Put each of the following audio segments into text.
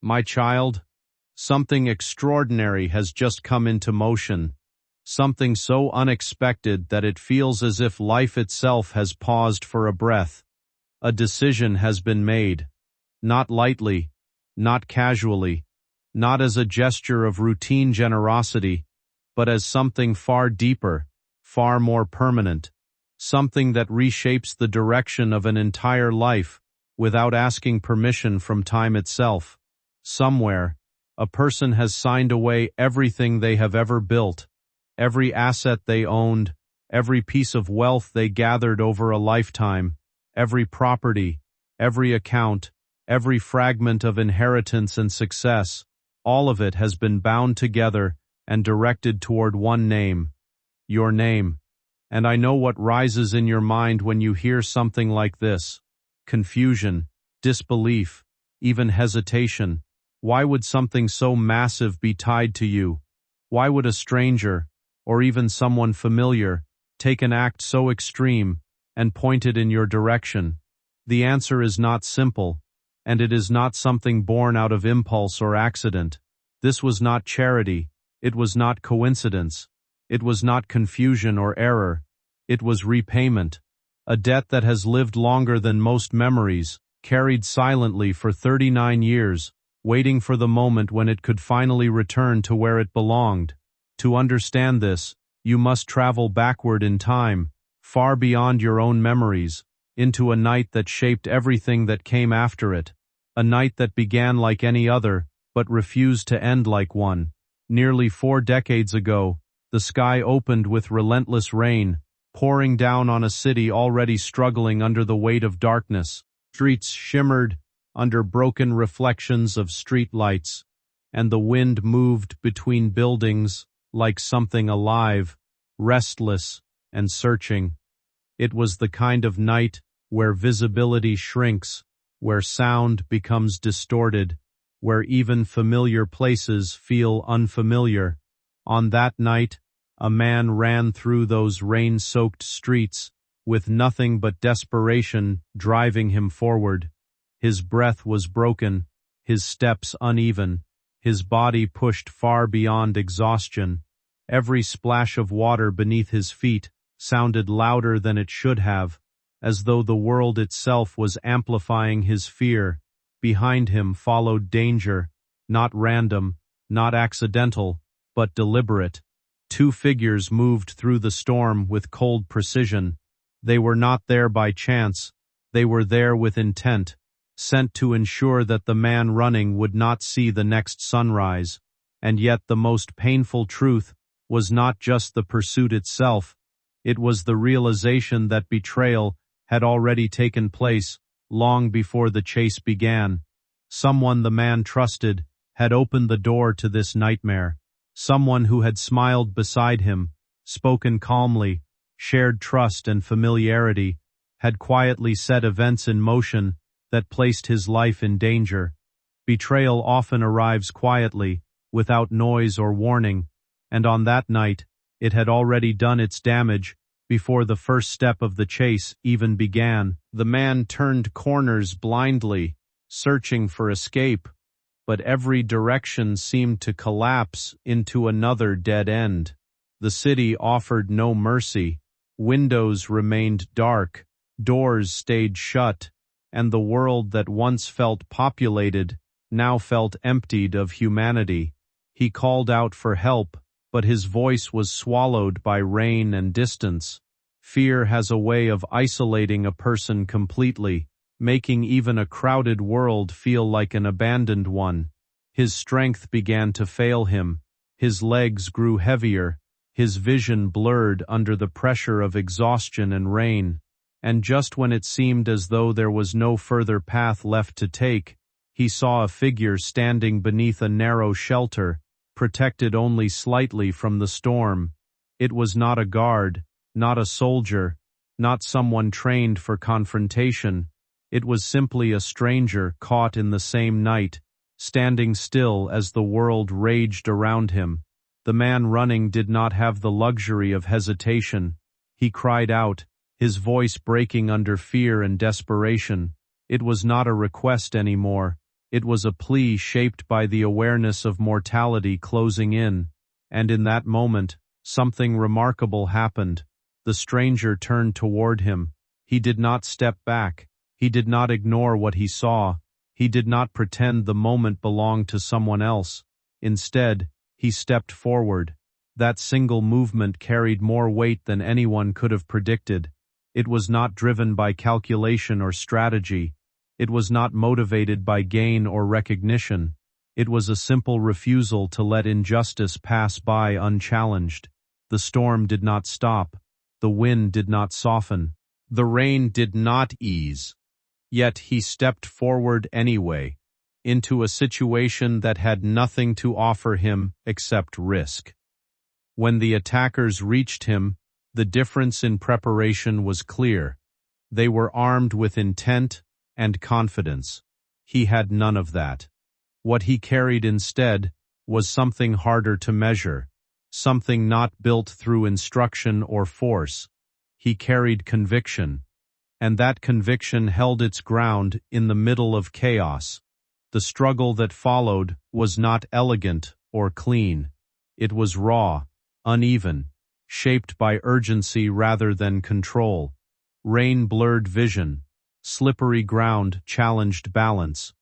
My child, something extraordinary has just come into motion, something so unexpected that it feels as if life itself has paused for a breath. A decision has been made, not lightly, not casually, not as a gesture of routine generosity, but as something far deeper, far more permanent, something that reshapes the direction of an entire life without asking permission from time itself. Somewhere, a person has signed away everything they have ever built, every asset they owned, every piece of wealth they gathered over a lifetime, every property, every account, every fragment of inheritance and success. All of it has been bound together and directed toward one name, your name. And I know what rises in your mind when you hear something like this: confusion, disbelief, even hesitation. Why would something so massive be tied to you? Why would a stranger, or even someone familiar, take an act so extreme and point it in your direction? The answer is not simple, and it is not something born out of impulse or accident. This was not charity, it was not coincidence, it was not confusion or error, it was repayment. A debt that has lived longer than most memories, carried silently for 39 years, waiting for the moment when it could finally return to where it belonged. To understand this, you must travel backward in time, far beyond your own memories, into a night that shaped everything that came after it, a night that began like any other, but refused to end like one. Nearly 4 decades ago, the sky opened with relentless rain, pouring down on a city already struggling under the weight of darkness. Streets shimmered under broken reflections of street lights, and the wind moved between buildings like something alive, restless, and searching. It was the kind of night where visibility shrinks, where sound becomes distorted, where even familiar places feel unfamiliar. On that night, a man ran through those rain-soaked streets, with nothing but desperation driving him forward. His breath was broken, his steps uneven, his body pushed far beyond exhaustion. Every splash of water beneath his feet sounded louder than it should have, as though the world itself was amplifying his fear. Behind him followed danger, not random, not accidental, but deliberate. 2 figures moved through the storm with cold precision. They were not there by chance, they were there with intent, sent to ensure that the man running would not see the next sunrise. And yet the most painful truth was not just the pursuit itself, it was the realization that betrayal had already taken place long before the chase began. Someone the man trusted had opened the door to this nightmare, someone who had smiled beside him, spoken calmly, shared trust and familiarity, had quietly set events in motion that placed his life in danger. Betrayal often arrives quietly, without noise or warning, and on that night, it had already done its damage before the first step of the chase even began. The man turned corners blindly, searching for escape, but every direction seemed to collapse into another dead end. The city offered no mercy, windows remained dark, doors stayed shut, and the world that once felt populated now felt emptied of humanity. He called out for help, but his voice was swallowed by rain and distance. Fear has a way of isolating a person completely, making even a crowded world feel like an abandoned one. His strength began to fail him, his legs grew heavier, his vision blurred under the pressure of exhaustion and rain. And just when it seemed as though there was no further path left to take, he saw a figure standing beneath a narrow shelter, protected only slightly from the storm. It was not a guard, not a soldier, not someone trained for confrontation. It was simply a stranger caught in the same night, standing still as the world raged around him. The man running did not have the luxury of hesitation. He cried out, his voice breaking under fear and desperation. It was not a request anymore. It was a plea shaped by the awareness of mortality closing in, and in that moment, something remarkable happened. The stranger turned toward him. He did not step back. He did not ignore what he saw. He did not pretend the moment belonged to someone else. Instead, he stepped forward. That single movement carried more weight than anyone could have predicted. It was not driven by calculation or strategy. It was not motivated by gain or recognition. It was a simple refusal to let injustice pass by unchallenged. The storm did not stop. The wind did not soften. The rain did not ease. Yet he stepped forward anyway, into a situation that had nothing to offer him except risk. When the attackers reached him, the difference in preparation was clear. They were armed with intent and confidence. He had none of that. What he carried instead was something harder to measure, something not built through instruction or force. He carried conviction, and that conviction held its ground in the middle of chaos. The struggle that followed was not elegant or clean. It was raw, uneven, shaped by urgency rather than control. Rain blurred vision. Slippery ground challenged balance.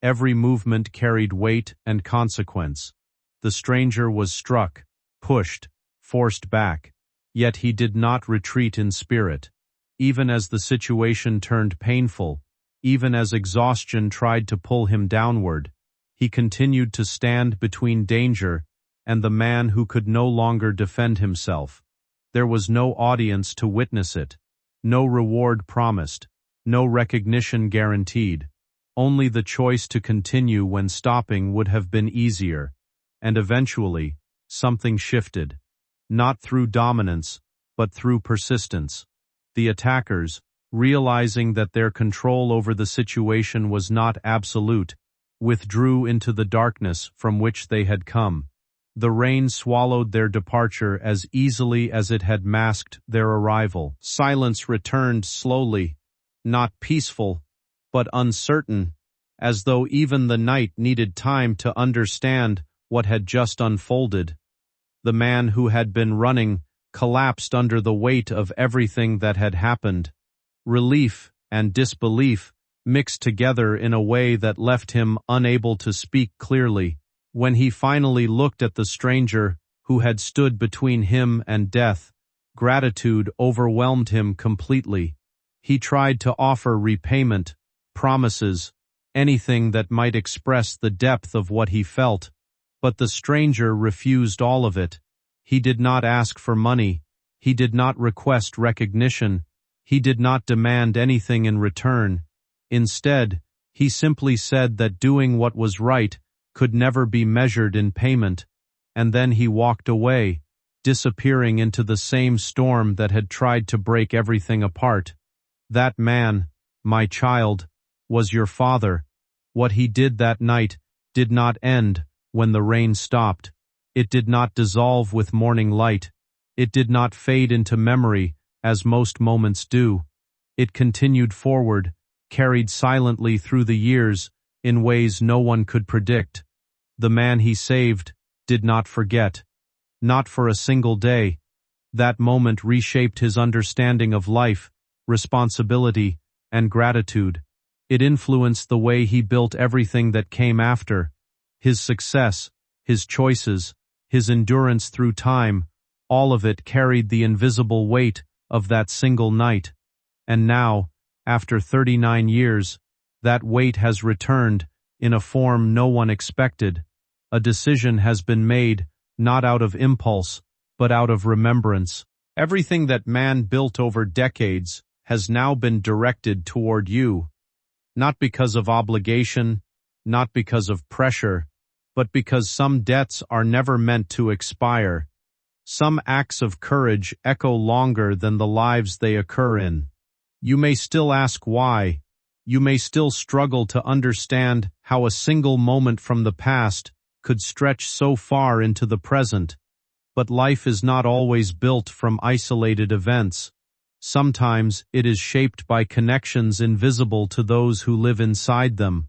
Every movement carried weight and consequence. The stranger was struck, pushed, forced back, yet he did not retreat in spirit. Even as the situation turned painful, even as exhaustion tried to pull him downward, he continued to stand between danger and the man who could no longer defend himself. There was no audience to witness it, no reward promised, no recognition guaranteed. Only the choice to continue when stopping would have been easier. And eventually, something shifted. Not through dominance, but through persistence. The attackers, realizing that their control over the situation was not absolute, withdrew into the darkness from which they had come. The rain swallowed their departure as easily as it had masked their arrival. Silence returned slowly, not peaceful, but uncertain, as though even the night needed time to understand what had just unfolded. The man who had been running collapsed under the weight of everything that had happened. Relief and disbelief mixed together in a way that left him unable to speak clearly. When he finally looked at the stranger who had stood between him and death, gratitude overwhelmed him completely. He tried to offer repayment, promises, anything that might express the depth of what he felt, but the stranger refused all of it. He did not ask for money. He did not request recognition. He did not demand anything in return. Instead, he simply said that doing what was right could never be measured in payment, and then he walked away, disappearing into the same storm that had tried to break everything apart. That man, my child, was your father. What he did that night did not end when the rain stopped. It did not dissolve with morning light. It did not fade into memory, as most moments do. It continued forward, carried silently through the years, in ways no one could predict. The man he saved did not forget. Not for a single day. That moment reshaped his understanding of life, responsibility, and gratitude. It influenced the way he built everything that came after. His success, his choices, his endurance through time, all of it carried the invisible weight of that single night. And now, after 39 years, that weight has returned in a form no one expected. A decision has been made, not out of impulse, but out of remembrance. Everything that man built over decades has now been directed toward you, not because of obligation, not because of pressure, but because some debts are never meant to expire. Some acts of courage echo longer than the lives they occur in. You may still ask why. You may still struggle to understand how a single moment from the past could stretch so far into the present. But life is not always built from isolated events. Sometimes it is shaped by connections invisible to those who live inside them.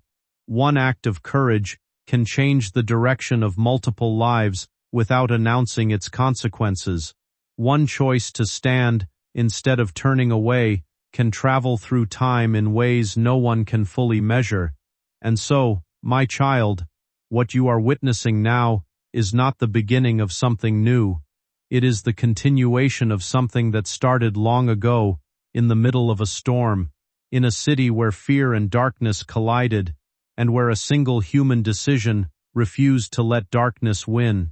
One act of courage can change the direction of multiple lives without announcing its consequences. One choice to stand instead of turning away can travel through time in ways no one can fully measure. And so, my child, what you are witnessing now is not the beginning of something new. It is the continuation of something that started long ago, in the middle of a storm, in a city where fear and darkness collided, and where a single human decision refused to let darkness win.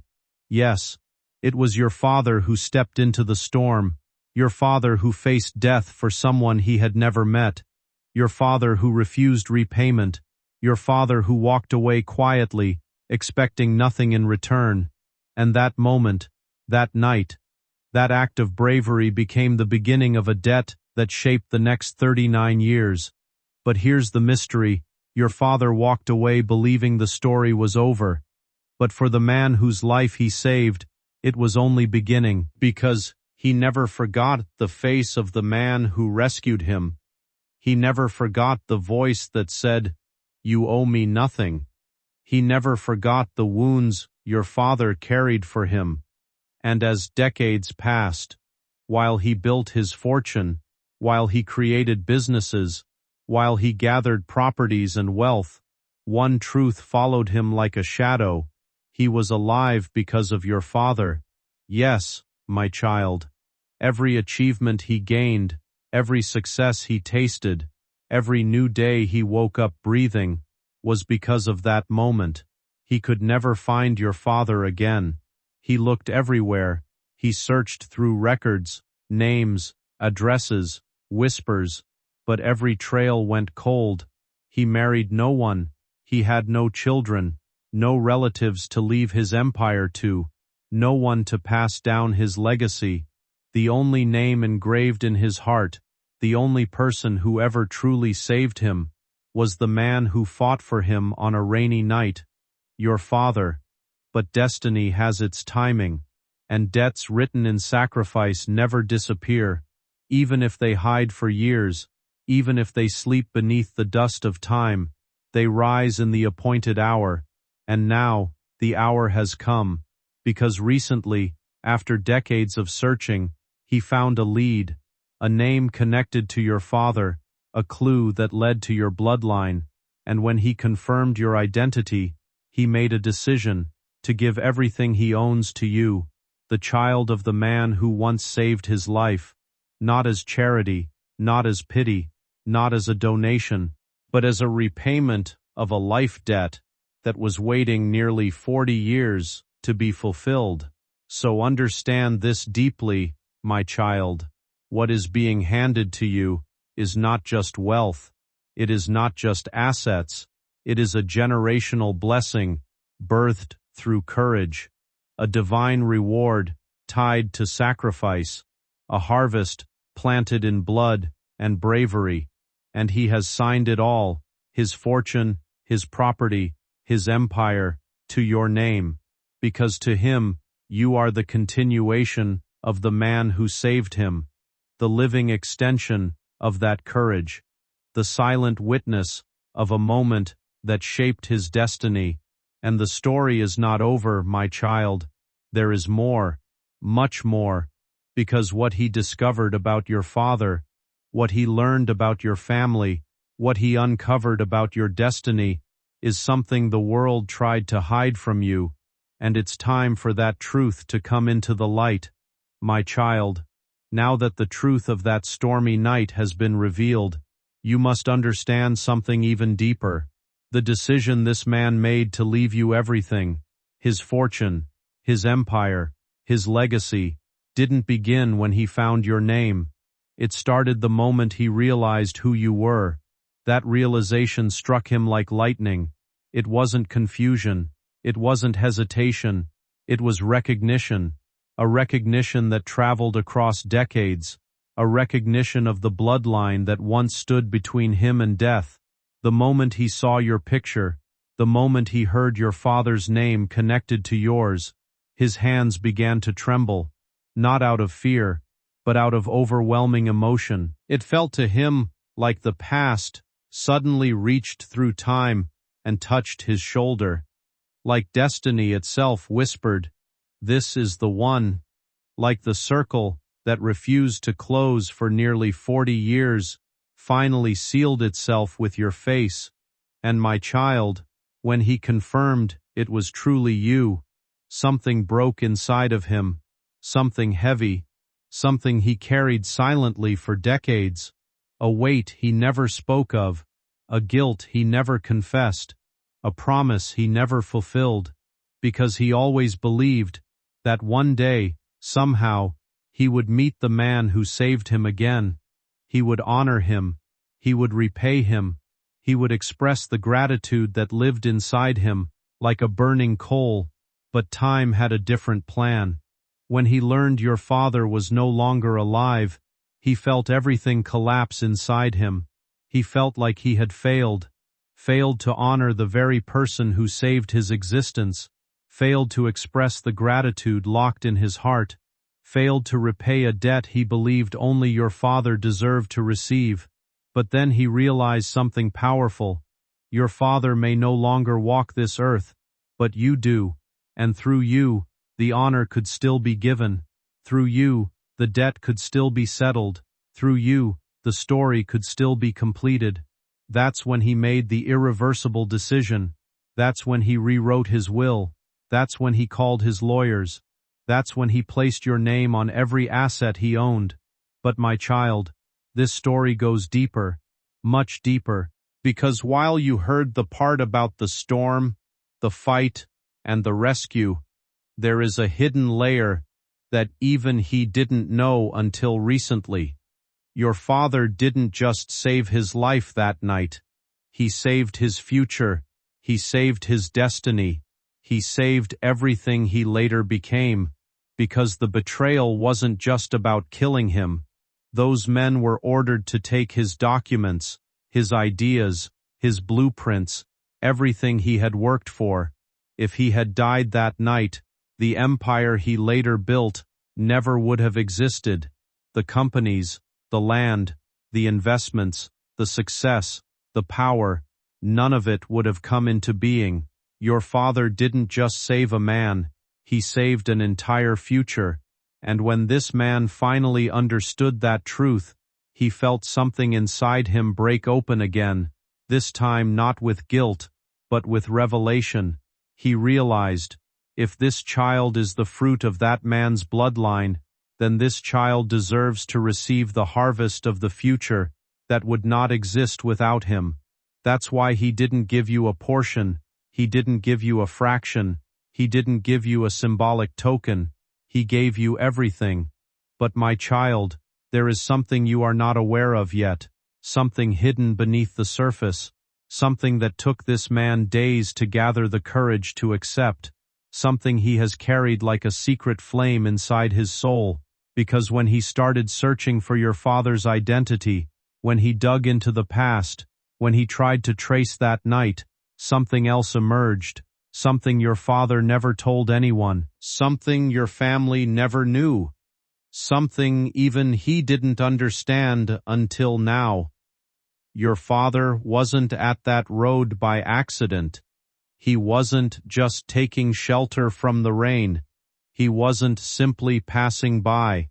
Yes, it was your father who stepped into the storm, your father who faced death for someone he had never met, your father who refused repayment, your father who walked away quietly, expecting nothing in return. And that moment, that night, that act of bravery became the beginning of a debt that shaped the next 39 years. But here's the mystery: your father walked away believing the story was over. But for the man whose life he saved, it was only beginning, because he never forgot the face of the man who rescued him. He never forgot the voice that said, "You owe me nothing." He never forgot the wounds your father carried for him. And as decades passed, while he built his fortune, while he created businesses, while he gathered properties and wealth, one truth followed him like a shadow: he was alive because of your father. Yes, my child, every achievement he gained, every success he tasted, every new day he woke up breathing, was because of that moment. He could never find your father again. He looked everywhere. He searched through records, names, addresses, whispers, but every trail went cold. He married no one. He had no children, no relatives to leave his empire to, no one to pass down his legacy. The only name engraved in his heart, the only person who ever truly saved him, was the man who fought for him on a rainy night: your father. But destiny has its timing, and debts written in sacrifice never disappear, even if they hide for years, even if they sleep beneath the dust of time. They rise in the appointed hour, and now the hour has come, because recently, after decades of searching, he found a lead, a name connected to your father, a clue that led to your bloodline, and when he confirmed your identity, he made a decision to give everything he owns to you, the child of the man who once saved his life, not as charity, not as pity, not as a donation, but as a repayment of a life debt that was waiting nearly 40 years to be fulfilled. So understand this deeply, my child. What is being handed to you is not just wealth, it is not just assets, it is a generational blessing birthed through courage, a divine reward tied to sacrifice, a harvest planted in blood and bravery, and he has signed it all, his fortune, his property, his empire, to your name, because to him you are the continuation of the man who saved him, the living extension of that courage, the silent witness of a moment that shaped his destiny. And the story is not over, my child. There is more, much more, because what he discovered about your father, what he learned about your family, what he uncovered about your destiny, is something the world tried to hide from you, and it's time for that truth to come into the light, my child. Now that the truth of that stormy night has been revealed, you must understand something even deeper. The decision this man made to leave you everything, his fortune, his empire, his legacy, didn't begin when he found your name. It started the moment he realized who you were. That realization struck him like lightning. It wasn't confusion. It wasn't hesitation. It was recognition. A recognition that traveled across decades. A recognition of the bloodline that once stood between him and death. The moment he saw your picture, the moment he heard your father's name connected to yours, his hands began to tremble, not out of fear, but out of overwhelming emotion. It felt to him like the past suddenly reached through time and touched his shoulder. Like destiny itself whispered, "This is the one." Like the circle that refused to close for nearly 40 years, finally sealed itself with your face. And my child, when he confirmed it was truly you, something broke inside of him, something heavy, something he carried silently for decades, a weight he never spoke of, a guilt he never confessed, a promise he never fulfilled, because he always believed that one day, somehow, he would meet the man who saved him again. He would honor him, he would repay him, he would express the gratitude that lived inside him, like a burning coal. But time had a different plan. When he learned your father was no longer alive, he felt everything collapse inside him. He felt like he had failed to honor the very person who saved his existence, failed to express the gratitude locked in his heart, failed to repay a debt he believed only your father deserved to receive. But then he realized something powerful. Your father may no longer walk this earth, but you do, and through you, the honor could still be given. Through you, the debt could still be settled. Through you, the story could still be completed. That's when he made the irreversible decision. That's when he rewrote his will. That's when he called his lawyers. That's when he placed your name on every asset he owned. But my child, this story goes deeper, much deeper, because while you heard the part about the storm, the fight, and the rescue, there is a hidden layer that even he didn't know until recently. Your father didn't just save his life that night. He saved his future. He saved his destiny. He saved everything he later became, because the betrayal wasn't just about killing him. Those men were ordered to take his documents, his ideas, his blueprints, everything he had worked for. If he had died that night, the empire he later built never would have existed. The companies, the land, the investments, the success, the power, none of it would have come into being. Your father didn't just save a man, he saved an entire future. And when this man finally understood that truth, he felt something inside him break open again, this time not with guilt, but with revelation. He realized, if this child is the fruit of that man's bloodline, then this child deserves to receive the harvest of the future that would not exist without him. That's why he didn't give you a portion, he didn't give you a fraction, he didn't give you a symbolic token. He gave you everything. But my child, there is something you are not aware of yet, something hidden beneath the surface, something that took this man days to gather the courage to accept, something he has carried like a secret flame inside his soul, because when he started searching for your father's identity, when he dug into the past, when he tried to trace that night, something else emerged. Something your father never told anyone, something your family never knew, something even he didn't understand until now. Your father wasn't at that road by accident. He wasn't just taking shelter from the rain. He wasn't simply passing by.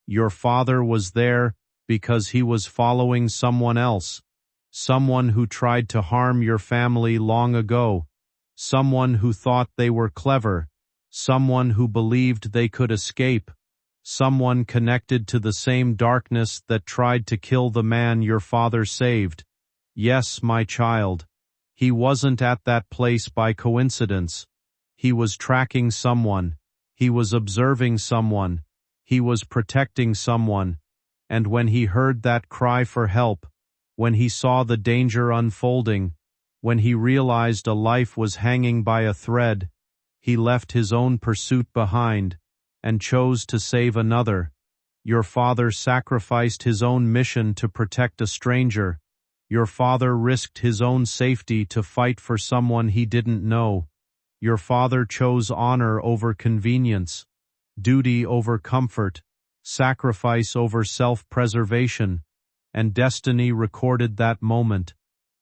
Your father was there because he was following someone else, someone who tried to harm your family long ago. Someone who thought they were clever, someone who believed they could escape, someone connected to the same darkness that tried to kill the man your father saved. Yes, my child, he wasn't at that place by coincidence. He was tracking someone, he was observing someone, he was protecting someone, and when he heard that cry for help, when he saw the danger unfolding, when he realized a life was hanging by a thread, he left his own pursuit behind and chose to save another. Your father sacrificed his own mission to protect a stranger. Your father risked his own safety to fight for someone he didn't know. Your father chose honor over convenience, duty over comfort, sacrifice over self-preservation, and destiny recorded that moment.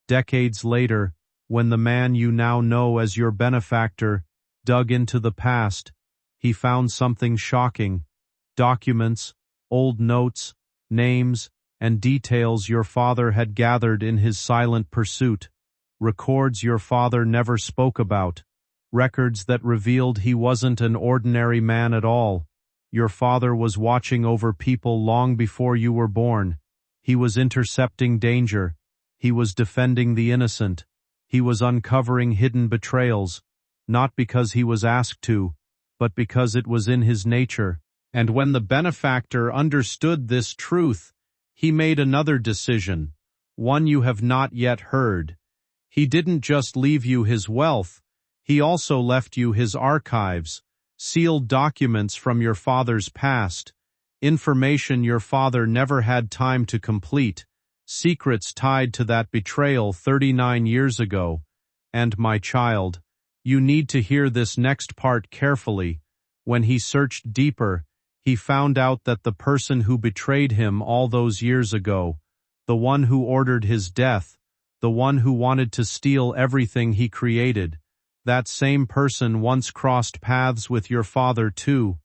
Decades later, When the man you now know as your benefactor dug into the past, he found something shocking: documents, old notes, names, and details your father had gathered in his silent pursuit, records your father never spoke about, records that revealed he wasn't an ordinary man at all. Your father was watching over people long before you were born. He was intercepting danger. He was defending the innocent. He was uncovering hidden betrayals, not because he was asked to, but because it was in his nature. And when the benefactor understood this truth, he made another decision, one you have not yet heard. He didn't just leave you his wealth, he also left you his archives, sealed documents from your father's past, information your father never had time to complete, secrets tied to that betrayal 39 years ago. And my child, you need to hear this next part carefully. When he searched deeper, he found out that the person who betrayed him all those years ago, the one who ordered his death, the one who wanted to steal everything he created, that same person once crossed paths with your father too.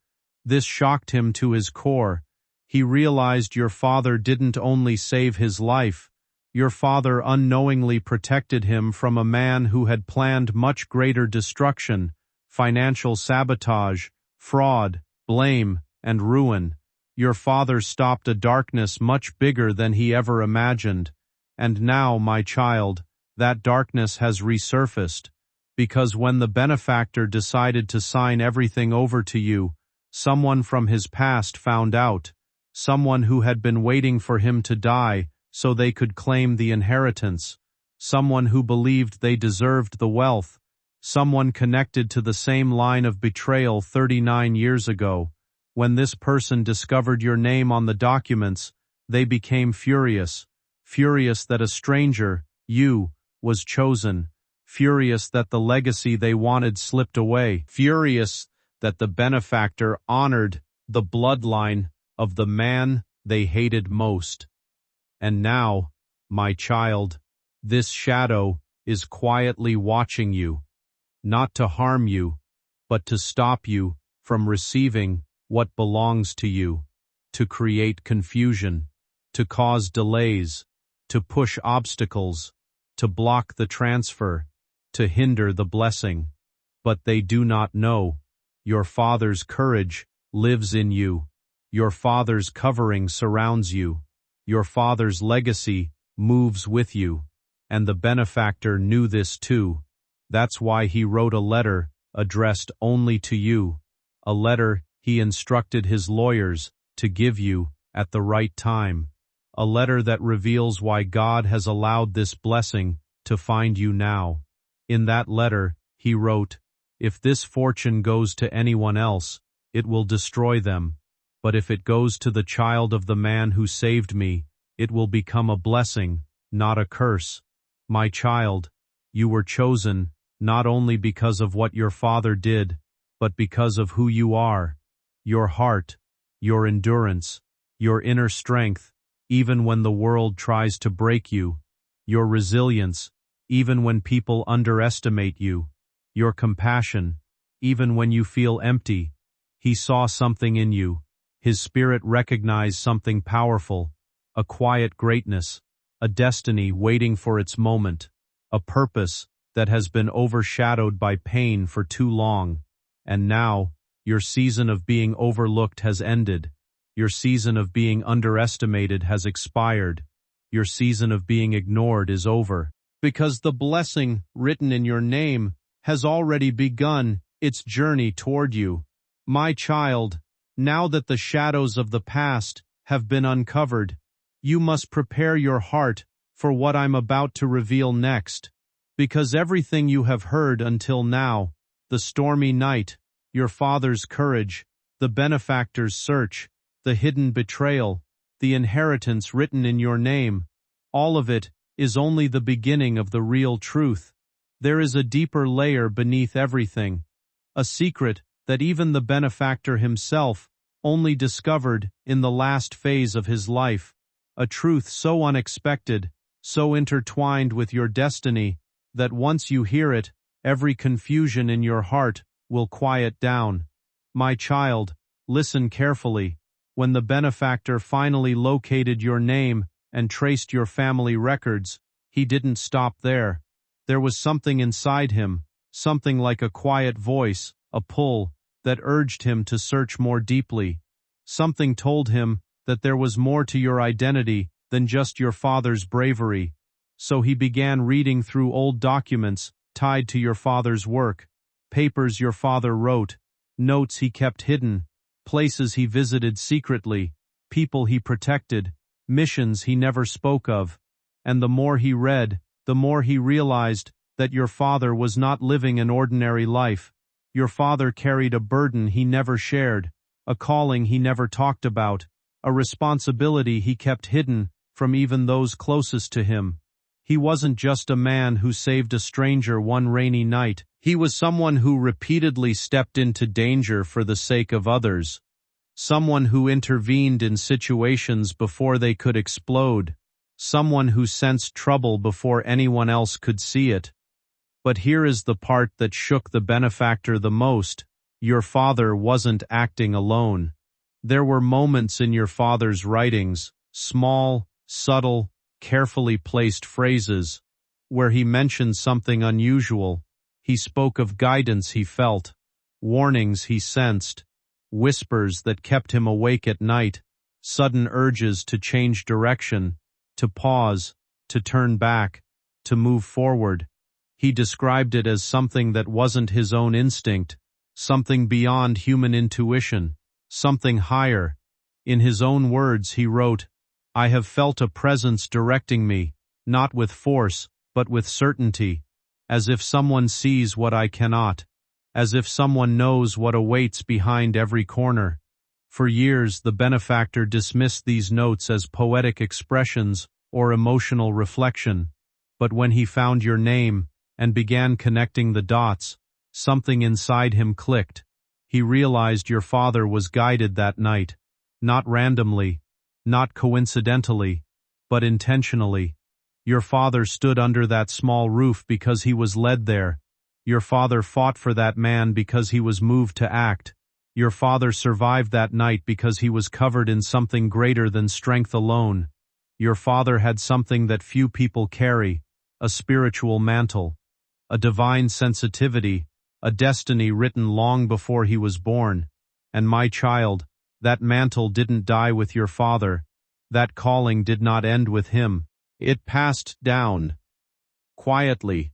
This shocked him to his core. He realized your father didn't only save his life, your father unknowingly protected him from a man who had planned much greater destruction, financial sabotage, fraud, blame, and ruin. Your father stopped a darkness much bigger than he ever imagined. And now, my child, that darkness has resurfaced, because when the benefactor decided to sign everything over to you, someone from his past found out, someone who had been waiting for him to die so they could claim the inheritance, someone who believed they deserved the wealth, someone connected to the same line of betrayal 39 years ago. When this person discovered your name on the documents, they became furious, furious that a stranger, you, was chosen, furious that the legacy they wanted slipped away, furious that the benefactor honored the bloodline of the man they hated most. And now, my child, this shadow is quietly watching you, not to harm you, but to stop you from receiving what belongs to you, to create confusion, to cause delays, to push obstacles, to block the transfer, to hinder the blessing. But they do not know. Your father's courage lives in you. Your father's covering surrounds you. Your father's legacy moves with you. And the benefactor knew this too. That's why he wrote a letter addressed only to you, a letter he instructed his lawyers to give you at the right time, a letter that reveals why God has allowed this blessing to find you now. In that letter, he wrote, "If this fortune goes to anyone else, it will destroy them. But if it goes to the child of the man who saved me, it will become a blessing, not a curse. My child, you were chosen not only because of what your father did, but because of who you are, your heart, your endurance, your inner strength, even when the world tries to break you, your resilience, even when people underestimate you, your compassion, even when you feel empty. He saw something in you. His spirit recognized something powerful, a quiet greatness, a destiny waiting for its moment, a purpose that has been overshadowed by pain for too long. And now, your season of being overlooked has ended. Your season of being underestimated has expired. Your season of being ignored is over. Because the blessing written in your name has already begun its journey toward you. My child, now that the shadows of the past have been uncovered, you must prepare your heart for what I'm about to reveal next. Because everything you have heard until now, the stormy night, your father's courage, the benefactor's search, the hidden betrayal, the inheritance written in your name, all of it is only the beginning of the real truth. There is a deeper layer beneath everything, a secret that even the benefactor himself only discovered in the last phase of his life, a truth so unexpected, so intertwined with your destiny, that once you hear it, every confusion in your heart will quiet down. My child, listen carefully. When the benefactor finally located your name and traced your family records, he didn't stop there. There was something inside him, something like a quiet voice, a pull, that urged him to search more deeply. Something told him that there was more to your identity than just your father's bravery. So he began reading through old documents tied to your father's work, papers your father wrote, notes he kept hidden, places he visited secretly, people he protected, missions he never spoke of. And the more he read, the more he realized that your father was not living an ordinary life. Your father carried a burden he never shared, a calling he never talked about, a responsibility he kept hidden from even those closest to him. He wasn't just a man who saved a stranger one rainy night. He was someone who repeatedly stepped into danger for the sake of others. Someone who intervened in situations before they could explode. Someone who sensed trouble before anyone else could see it. But here is the part that shook the benefactor the most. Your father wasn't acting alone. There were moments in your father's writings, small, subtle, carefully placed phrases, where he mentioned something unusual. He spoke of guidance he felt, warnings he sensed, whispers that kept him awake at night, sudden urges to change direction, to pause, to turn back, to move forward. He described it as something that wasn't his own instinct, something beyond human intuition, something higher. In his own words he wrote, "I have felt a presence directing me, not with force, but with certainty, as if someone sees what I cannot, as if someone knows what awaits behind every corner." For years the benefactor dismissed these notes as poetic expressions or emotional reflection, but when he found your name and began connecting the dots, something inside him clicked. He realized your father was guided that night, not randomly, not coincidentally, but intentionally. Your father stood under that small roof because he was led there. Your father fought for that man because he was moved to act. Your father survived that night because he was covered in something greater than strength alone. Your father had something that few people carry, a spiritual mantle, a divine sensitivity, a destiny written long before he was born. And my child, that mantle didn't die with your father. That calling did not end with him. It passed down. Quietly,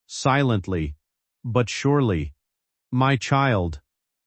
silently, but surely. My child,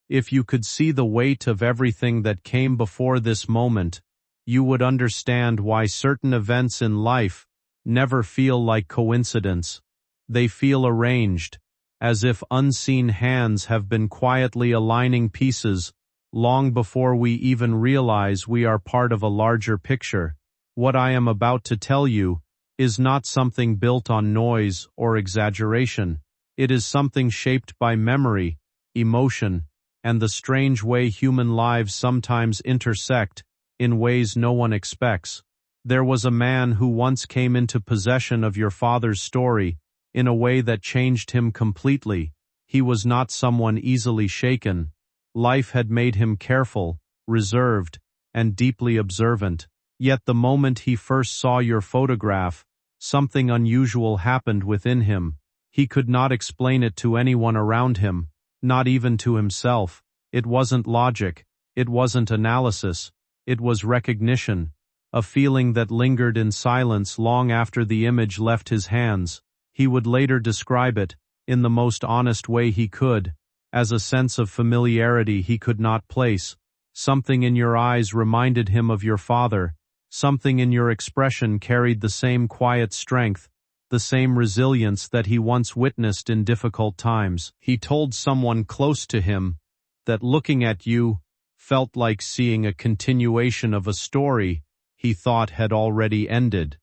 if you could see the weight of everything that came before this moment, you would understand why certain events in life never feel like coincidence. They feel arranged, as if unseen hands have been quietly aligning pieces long before we even realize we are part of a larger picture. What I am about to tell you is not something built on noise or exaggeration. It is something shaped by memory, emotion, and the strange way human lives sometimes intersect in ways no one expects. There was a man who once came into possession of your father's story in a way that changed him completely. He was not someone easily shaken. Life had made him careful, reserved, and deeply observant. Yet the moment he first saw your photograph, something unusual happened within him. He could not explain it to anyone around him, not even to himself. It wasn't logic, it wasn't analysis, it was recognition, a feeling that lingered in silence long after the image left his hands. He would later describe it, in the most honest way he could, as a sense of familiarity he could not place. Something in your eyes reminded him of your father. Something in your expression carried the same quiet strength, the same resilience that he once witnessed in difficult times. He told someone close to him that looking at you felt like seeing a continuation of a story he thought had already ended.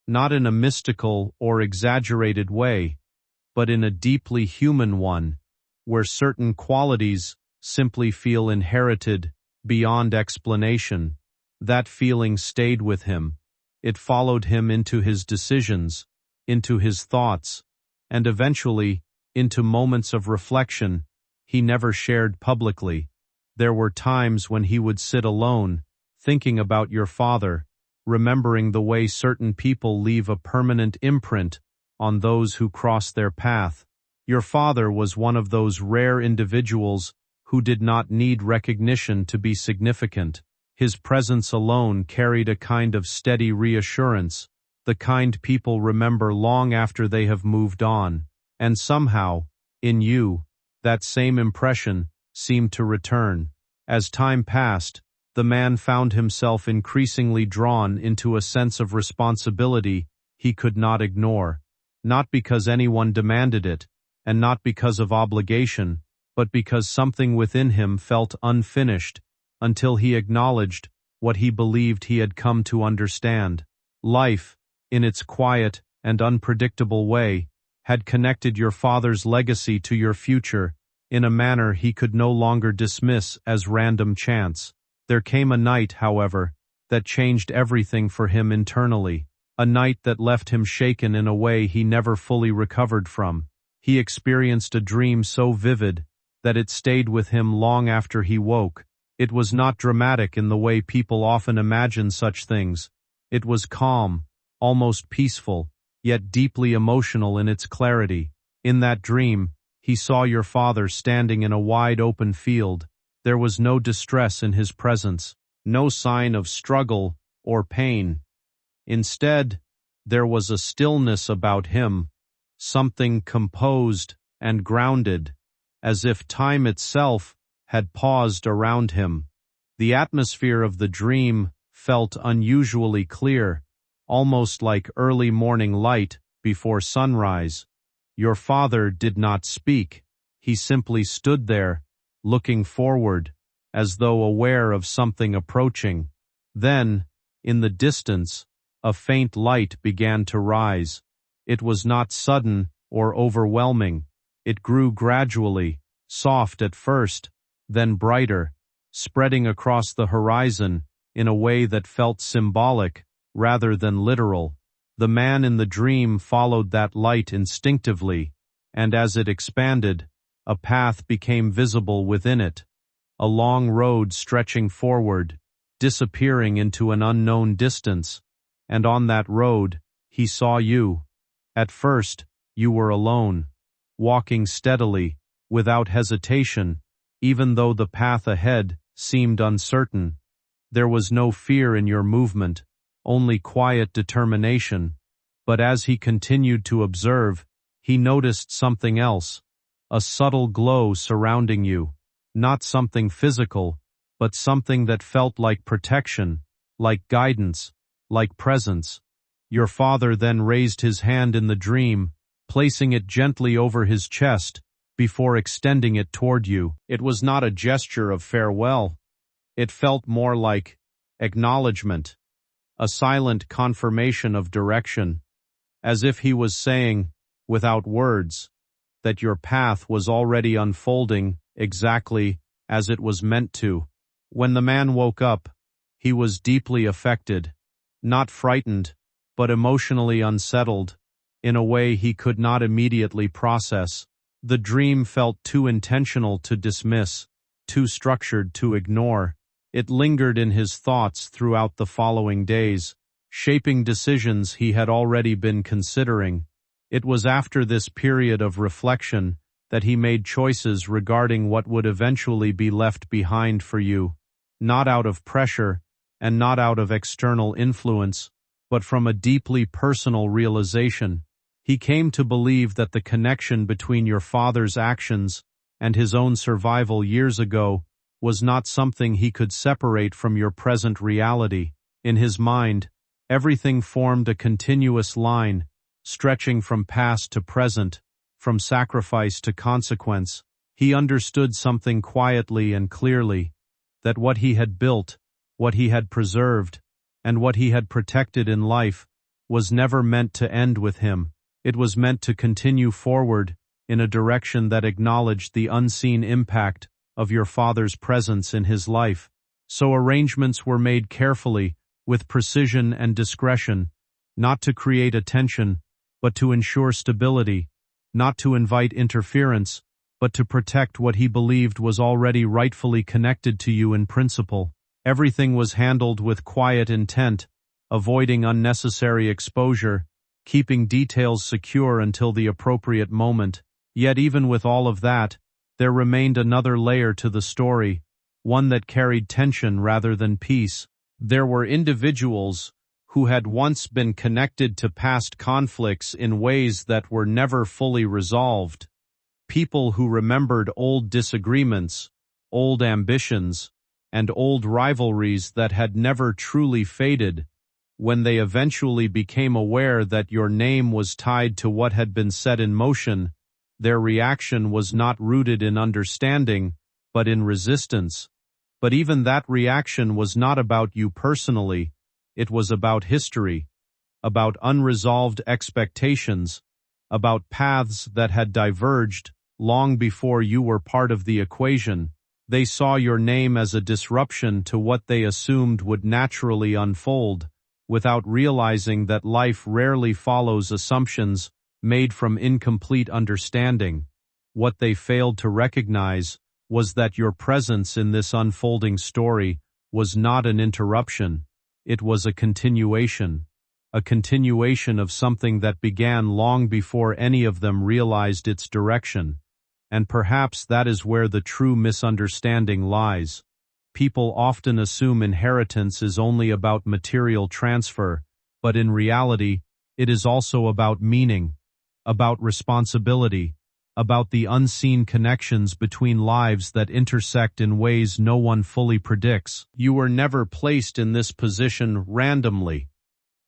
Not in a mystical or exaggerated way, but in a deeply human one, where certain qualities simply feel inherited beyond explanation. That feeling stayed with him. It followed him into his decisions, into his thoughts, and eventually, into moments of reflection he never shared publicly. There were times when he would sit alone, thinking about your father, remembering the way certain people leave a permanent imprint on those who cross their path. Your father was one of those rare individuals who did not need recognition to be significant. His presence alone carried a kind of steady reassurance, the kind people remember long after they have moved on. And somehow, in you, that same impression seemed to return. As time passed, the man found himself increasingly drawn into a sense of responsibility he could not ignore, not because anyone demanded it, and not because of obligation, but because something within him felt unfinished, until he acknowledged what he believed he had come to understand. Life, in its quiet and unpredictable way, had connected your father's legacy to your future in a manner he could no longer dismiss as random chance. There came a night, however, that changed everything for him internally, a night that left him shaken in a way he never fully recovered from. He experienced a dream so vivid that it stayed with him long after he woke. It was not dramatic in the way people often imagine such things. It was calm, almost peaceful, yet deeply emotional in its clarity. In that dream, he saw your father standing in a wide open field. There was no distress in his presence, no sign of struggle or pain. Instead, there was a stillness about him, something composed and grounded, as if time itself had paused around him. The atmosphere of the dream felt unusually clear, almost like early morning light before sunrise. Your father did not speak. He simply stood there, looking forward, as though aware of something approaching. Then, in the distance, a faint light began to rise. It was not sudden or overwhelming. It grew gradually, soft at first, then brighter, spreading across the horizon in a way that felt symbolic rather than literal. The man in the dream followed that light instinctively, and as it expanded, a path became visible within it, a long road stretching forward, disappearing into an unknown distance, and on that road, he saw you. At first, you were alone, walking steadily, without hesitation, even though the path ahead seemed uncertain. There was no fear in your movement, only quiet determination. But as he continued to observe, he noticed something else, a subtle glow surrounding you, not something physical, but something that felt like protection, like guidance, like presence. Your father then raised his hand in the dream, placing it gently over his chest, before extending it toward you. It was not a gesture of farewell. It felt more like acknowledgement, a silent confirmation of direction, as if he was saying, without words, that your path was already unfolding exactly as it was meant to. When the man woke up, he was deeply affected, not frightened, but emotionally unsettled, in a way he could not immediately process. The dream felt too intentional to dismiss, too structured to ignore. It lingered in his thoughts throughout the following days, shaping decisions he had already been considering. It was after this period of reflection that he made choices regarding what would eventually be left behind for you, not out of pressure and not out of external influence, but from a deeply personal realization. He came to believe that the connection between your father's actions and his own survival years ago was not something he could separate from your present reality. In his mind, everything formed a continuous line, stretching from past to present, from sacrifice to consequence. He understood something quietly and clearly, that what he had built, what he had preserved, and what he had protected in life was never meant to end with him. It was meant to continue forward in a direction that acknowledged the unseen impact of your father's presence in his life. So arrangements were made carefully, with precision and discretion, not to create a tension, but to ensure stability. not to invite interference, but to protect what he believed was already rightfully connected to you in principle. Everything was handled with quiet intent, avoiding unnecessary exposure, keeping details secure until the appropriate moment. Yet even with all of that, there remained another layer to the story, one that carried tension rather than peace. There were individuals who had once been connected to past conflicts in ways that were never fully resolved. People who remembered old disagreements, old ambitions, and old rivalries that had never truly faded. When they eventually became aware that your name was tied to what had been set in motion, their reaction was not rooted in understanding, but in resistance. But even that reaction was not about you personally. It was about history, about unresolved expectations, about paths that had diverged long before you were part of the equation. They saw your name as a disruption to what they assumed would naturally unfold, without realizing that life rarely follows assumptions made from incomplete understanding. What they failed to recognize was that your presence in this unfolding story was not an interruption. It was a continuation of something that began long before any of them realized its direction. And perhaps that is where the true misunderstanding lies. People often assume inheritance is only about material transfer, but in reality, it is also about meaning, about responsibility, about the unseen connections between lives that intersect in ways no one fully predicts. You were never placed in this position randomly,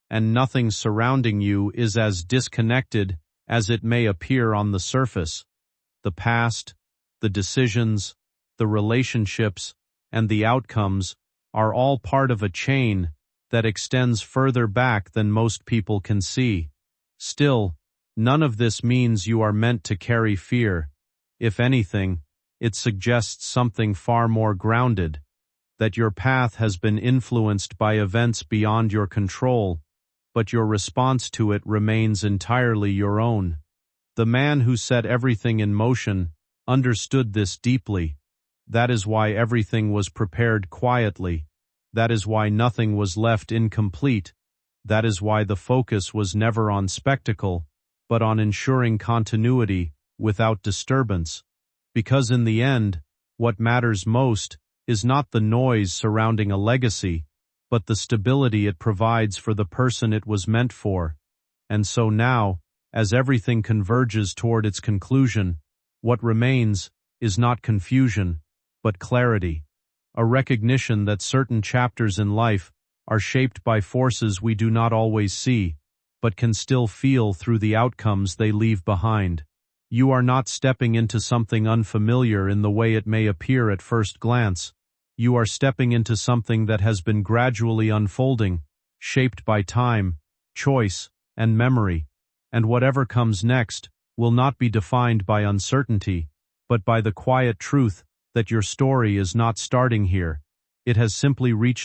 and nothing surrounding you is as disconnected as it may appear on the surface. The past, the decisions, the relationships, and the outcomes are all part of a chain that extends further back than most people can see. Still, none of this means you are meant to carry fear. If anything, it suggests something far more grounded, that your path has been influenced by events beyond your control, but your response to it remains entirely your own. The man who set everything in motion understood this deeply. That is why everything was prepared quietly. That is why nothing was left incomplete. That is why the focus was never on spectacle, but on ensuring continuity without disturbance. Because in the end, what matters most is not the noise surrounding a legacy, but the stability it provides for the person it was meant for. And so now, as everything converges toward its conclusion, what remains is not confusion, but clarity, a recognition that certain chapters in life are shaped by forces we do not always see, but can still feel through the outcomes they leave behind. You are not stepping into something unfamiliar in the way it may appear at first glance. You are stepping into something that has been gradually unfolding, shaped by time, choice, and memory. And whatever comes next will not be defined by uncertainty, but by the quiet truth that your story is not starting here. It has simply reached